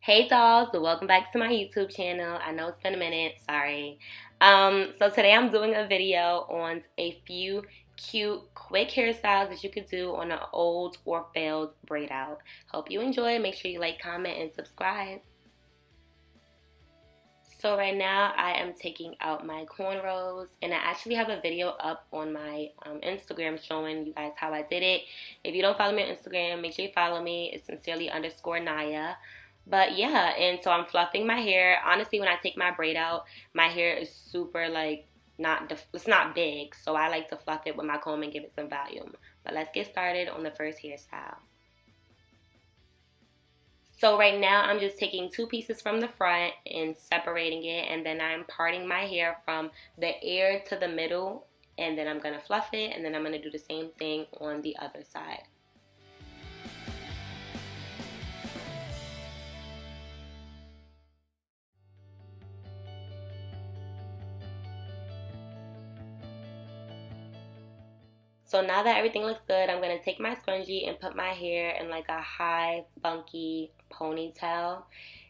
Hey dolls, welcome back to my YouTube channel. I know it's been a minute, sorry. So today I'm doing a video on a few cute, quick hairstyles that you could do on an old or failed braid out. Hope you enjoy. Make sure you like, comment, and subscribe. So right now I am taking out my cornrows, and I actually have a video up on my Instagram showing you guys how I did it. If you don't follow me on Instagram, make sure you follow me. It's sincerely_Naya. But yeah, and so I'm fluffing my hair. Honestly, when I take my braid out, my hair is super it's not big, so I like to fluff it with my comb and give it some volume. But let's get started on the first hairstyle. So right now I'm just taking two pieces from the front and separating it, and then I'm parting my hair from the ear to the middle, and then I'm going to fluff it, and then I'm going to do the same thing on the other side. So now that everything looks good, I'm going to take my scrunchie and put my hair in like a high, funky ponytail.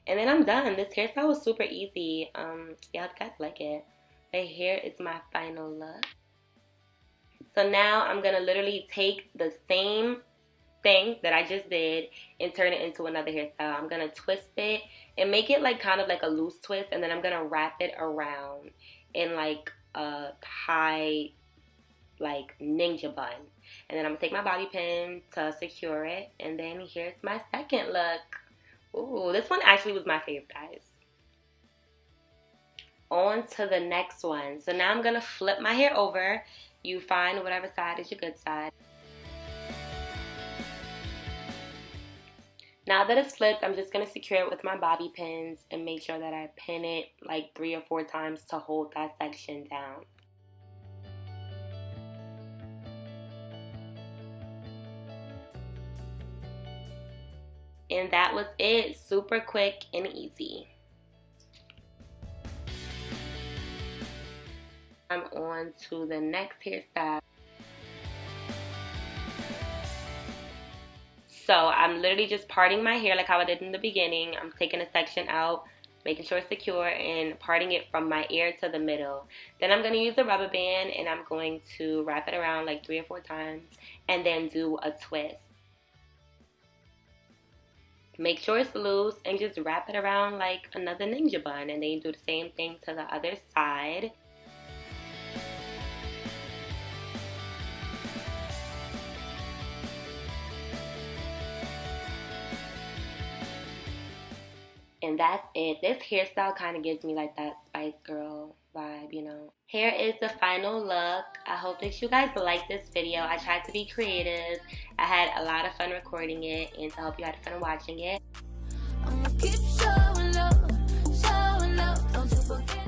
And then I'm done. This hairstyle was super easy. Yeah, you guys like it. But here is my final look. So now I'm going to literally take the same thing that I just did and turn it into another hairstyle. I'm going to twist it and make it like kind of like a loose twist. And then I'm going to wrap it around in like a high ninja bun, and then I'm gonna take my bobby pin to secure it, and then here's my second look. Ooh, this one actually was my favorite, guys. On to the next one. So now I'm gonna flip my hair over. You find whatever side is your good side. Now that it's flipped, I'm just gonna secure it with my bobby pins and make sure that I pin it like 3 or 4 times to hold that section down. And that was it. Super quick and easy. I'm on to the next hairstyle. So I'm literally just parting my hair like how I did in the beginning. I'm taking a section out, making sure it's secure, and parting it from my ear to the middle. Then I'm going to use the rubber band, and I'm going to wrap it around like 3 or 4 times and then do a twist. Make sure it's loose and just wrap it around like another ninja bun, and then you do the same thing to the other side. And that's it. This hairstyle kind of gives me like that Spice Girl vibe, you know. Here is the final look. I hope that you guys liked this video. I tried to be creative. I had a lot of fun recording it, and to hope you had fun watching it. I'm gonna keep showing love, don't you forget.